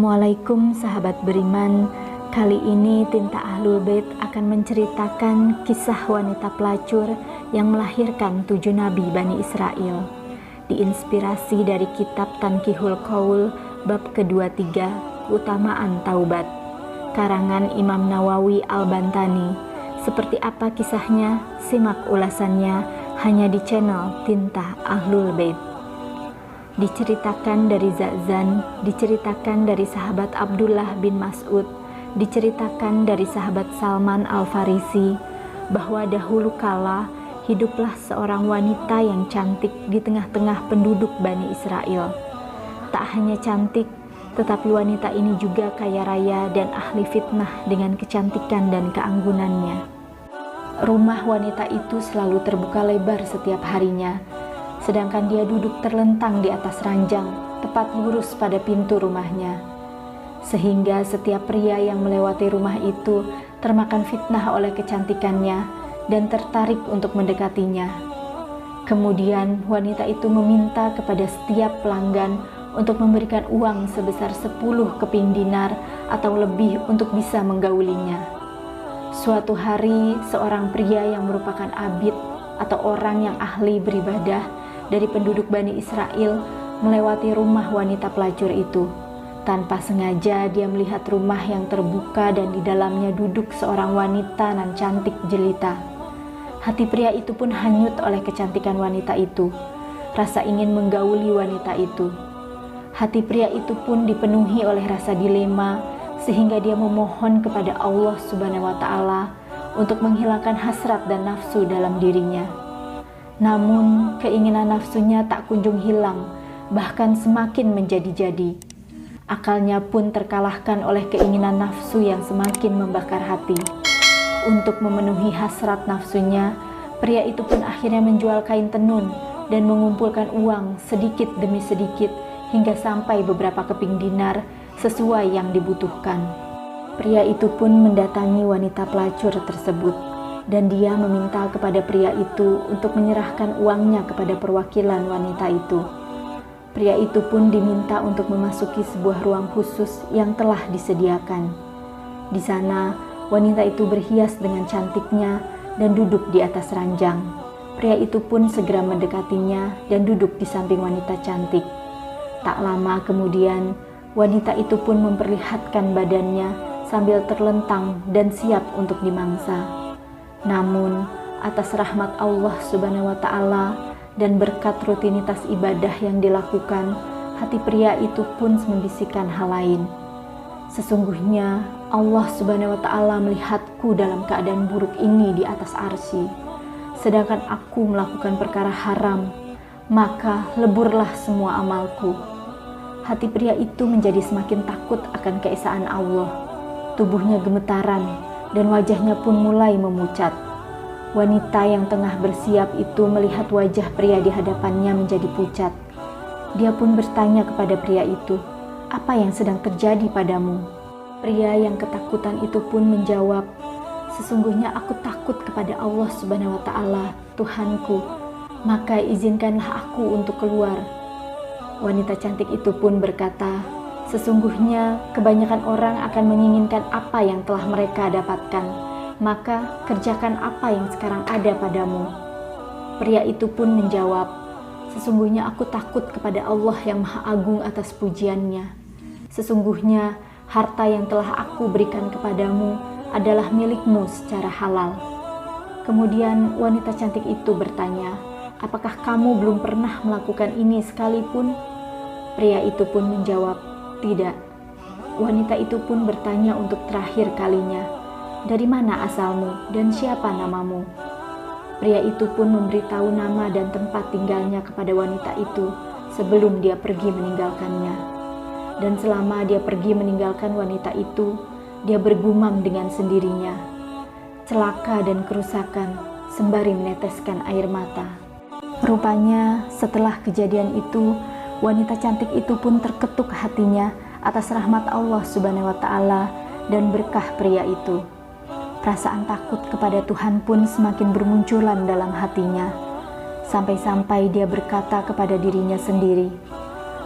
Assalamualaikum sahabat beriman. Kali ini Tinta Ahlul Bait akan menceritakan kisah wanita pelacur yang melahirkan 7 nabi Bani Israel. Diinspirasi dari kitab Tankihul Qaul bab ke-23, Keutamaan Taubat, karangan Imam Nawawi Al-Bantani. Seperti apa kisahnya? Simak ulasannya hanya di channel Tinta Ahlul Bait. Diceritakan dari Zazan, diceritakan dari sahabat Abdullah bin Mas'ud, diceritakan dari sahabat Salman Al-Farisi, bahwa dahulu kala hiduplah seorang wanita yang cantik di tengah-tengah penduduk Bani Israel. Tak hanya cantik, tetapi wanita ini juga kaya raya dan ahli fitnah dengan kecantikan dan keanggunannya. Rumah wanita itu selalu terbuka lebar setiap harinya, sedangkan dia duduk terlentang di atas ranjang, tepat lurus pada pintu rumahnya. Sehingga setiap pria yang melewati rumah itu termakan fitnah oleh kecantikannya dan tertarik untuk mendekatinya. Kemudian wanita itu meminta kepada setiap pelanggan untuk memberikan uang sebesar 10 keping dinar atau lebih untuk bisa menggaulinya. Suatu hari, seorang pria yang merupakan abid atau orang yang ahli beribadah dari penduduk Bani Israel melewati rumah wanita pelacur itu. Tanpa sengaja dia melihat rumah yang terbuka dan di dalamnya duduk seorang wanita nan cantik jelita. Hati pria itu pun hanyut oleh kecantikan wanita itu. Rasa ingin menggauli wanita itu. Hati pria itu pun dipenuhi oleh rasa dilema, sehingga dia memohon kepada Allah Subhanahu wa Ta'ala untuk menghilangkan hasrat dan nafsu dalam dirinya. Namun keinginan nafsunya tak kunjung hilang, bahkan semakin menjadi-jadi. Akalnya pun terkalahkan oleh keinginan nafsu yang semakin membakar hati. Untuk memenuhi hasrat nafsunya, pria itu pun akhirnya menjual kain tenun dan mengumpulkan uang sedikit demi sedikit hingga sampai beberapa keping dinar sesuai yang dibutuhkan. Pria itu pun mendatangi wanita pelacur tersebut, dan dia meminta kepada pria itu untuk menyerahkan uangnya kepada perwakilan wanita itu. Pria itu pun diminta untuk memasuki sebuah ruang khusus yang telah disediakan. Di sana, wanita itu berhias dengan cantiknya dan duduk di atas ranjang. Pria itu pun segera mendekatinya dan duduk di samping wanita cantik. Tak lama kemudian, wanita itu pun memperlihatkan badannya sambil terlentang dan siap untuk dimangsa. Namun, atas rahmat Allah Subhanahu wa Ta'ala dan berkat rutinitas ibadah yang dilakukan, hati pria itu pun membisikkan hal lain. Sesungguhnya Allah Subhanahu wa Ta'ala melihatku dalam keadaan buruk ini di atas arsy, sedangkan aku melakukan perkara haram, maka leburlah semua amalku. Hati pria itu menjadi semakin takut akan keesaan Allah. Tubuhnya gemetaran dan wajahnya pun mulai memucat. Wanita yang tengah bersiap itu melihat wajah pria di hadapannya menjadi pucat. Dia pun bertanya kepada pria itu, "Apa yang sedang terjadi padamu?" Pria yang ketakutan itu pun menjawab, "Sesungguhnya aku takut kepada Allah Subhanahu wa Ta'ala, Tuhanku, maka izinkanlah aku untuk keluar." Wanita cantik itu pun berkata, "Sesungguhnya kebanyakan orang akan menginginkan apa yang telah mereka dapatkan, maka kerjakan apa yang sekarang ada padamu." Pria itu pun menjawab, "Sesungguhnya aku takut kepada Allah yang Maha Agung atas pujiannya. Sesungguhnya harta yang telah aku berikan kepadamu adalah milikmu secara halal." Kemudian wanita cantik itu bertanya, "Apakah kamu belum pernah melakukan ini sekalipun?" Pria itu pun menjawab, "Tidak." Wanita itu pun bertanya untuk terakhir kalinya, "Dari mana asalmu dan siapa namamu?" Pria itu pun memberitahu nama dan tempat tinggalnya kepada wanita itu sebelum dia pergi meninggalkannya. Dan selama dia pergi meninggalkan wanita itu, dia bergumam dengan sendirinya, "Celaka dan kerusakan," sembari meneteskan air mata. Rupanya setelah kejadian itu, wanita cantik itu pun terketuk hatinya atas rahmat Allah Subhanahu wa Ta'ala dan berkah pria itu. Perasaan takut kepada Tuhan pun semakin bermunculan dalam hatinya, sampai-sampai dia berkata kepada dirinya sendiri,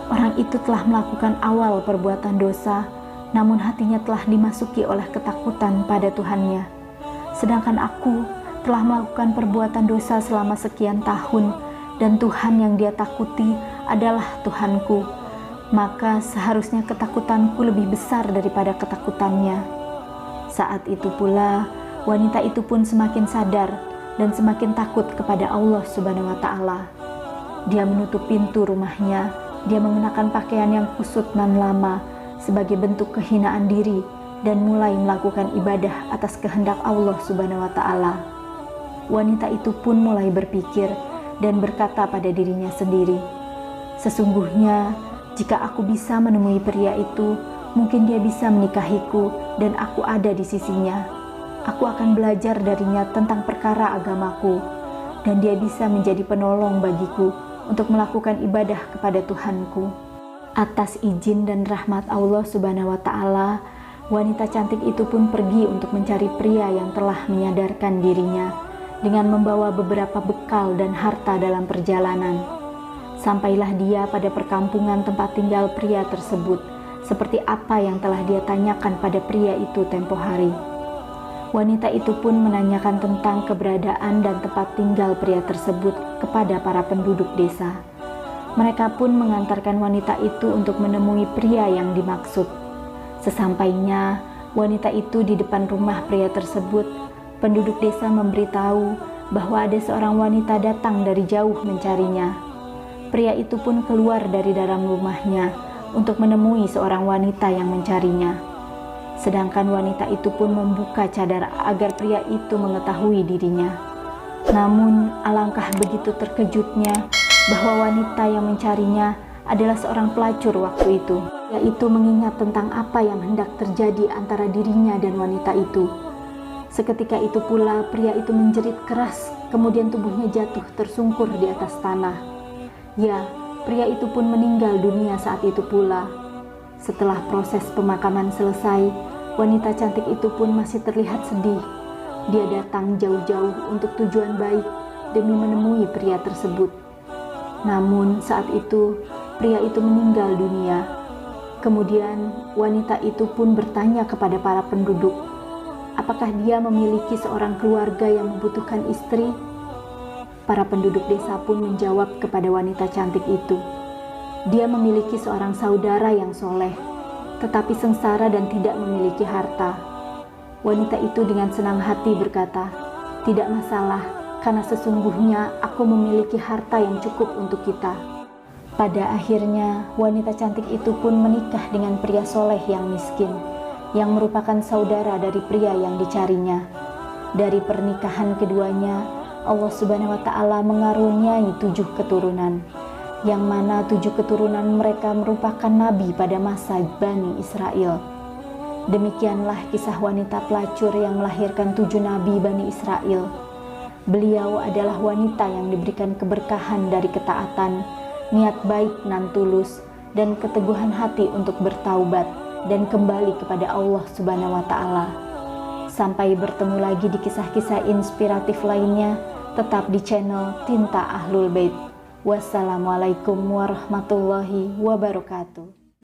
Orang itu telah melakukan awal perbuatan dosa, namun hatinya telah dimasuki oleh ketakutan pada Tuhannya. Sedangkan aku telah melakukan perbuatan dosa selama sekian tahun, dan Tuhan yang dia takuti adalah Tuhanku. Maka seharusnya ketakutanku lebih besar daripada ketakutannya. Saat itu pula, wanita itu pun semakin sadar dan semakin takut kepada Allah Subhanahu wa Ta'ala. Dia menutup pintu rumahnya, dia mengenakan pakaian yang kusut nan lama sebagai bentuk kehinaan diri dan mulai melakukan ibadah atas kehendak Allah Subhanahu wa Ta'ala. Wanita itu pun mulai berpikir dan berkata pada dirinya sendiri, "Sesungguhnya jika aku bisa menemui pria itu, mungkin dia bisa menikahiku dan aku ada di sisinya. Aku akan belajar darinya tentang perkara agamaku, dan dia bisa menjadi penolong bagiku untuk melakukan ibadah kepada Tuhanku." Atas izin dan rahmat Allah Subhanahu wa Ta'ala, wanita cantik itu pun pergi untuk mencari pria yang telah menyadarkan dirinya dengan membawa beberapa bekal dan harta dalam perjalanan. Sampailah dia pada perkampungan tempat tinggal pria tersebut, seperti apa yang telah dia tanyakan pada pria itu tempo hari. Wanita itu pun menanyakan tentang keberadaan dan tempat tinggal pria tersebut kepada para penduduk desa. Mereka pun mengantarkan wanita itu untuk menemui pria yang dimaksud. Sesampainya wanita itu di depan rumah pria tersebut, penduduk desa memberitahu bahwa ada seorang wanita datang dari jauh mencarinya. Pria itu pun keluar dari dalam rumahnya untuk menemui seorang wanita yang mencarinya. Sedangkan wanita itu pun membuka cadar agar pria itu mengetahui dirinya. Namun alangkah begitu terkejutnya bahwa wanita yang mencarinya adalah seorang pelacur waktu itu. Yaitu mengingat tentang apa yang hendak terjadi antara dirinya dan wanita itu. Seketika itu pula pria itu menjerit keras, kemudian tubuhnya jatuh tersungkur di atas tanah. Ya, pria itu pun meninggal dunia saat itu pula. Setelah proses pemakaman selesai, wanita cantik itu pun masih terlihat sedih. Dia datang jauh-jauh untuk tujuan baik demi menemui pria tersebut. Namun saat itu, pria itu meninggal dunia. Kemudian wanita itu pun bertanya kepada para penduduk, apakah dia memiliki seorang keluarga yang membutuhkan istri? Para penduduk desa pun menjawab kepada wanita cantik itu, dia memiliki seorang saudara yang soleh, tetapi sengsara dan tidak memiliki harta. Wanita itu dengan senang hati berkata, "Tidak masalah, karena sesungguhnya aku memiliki harta yang cukup untuk kita." Pada akhirnya, wanita cantik itu pun menikah dengan pria soleh yang miskin, yang merupakan saudara dari pria yang dicarinya. Dari pernikahan keduanya, Allah Subhanahu wa Ta'ala mengaruniai 7 keturunan, yang mana 7 keturunan mereka merupakan nabi pada masa Bani Israel. Demikianlah kisah wanita pelacur yang melahirkan 7 nabi Bani Israel. Beliau adalah wanita yang diberikan keberkahan dari ketaatan, niat baik nan tulus, dan keteguhan hati untuk bertaubat dan kembali kepada Allah Subhanahu wa Ta'ala. Sampai bertemu lagi di kisah-kisah inspiratif lainnya, tetap di channel Tinta Ahlul Bait. Wassalamualaikum warahmatullahi wabarakatuh.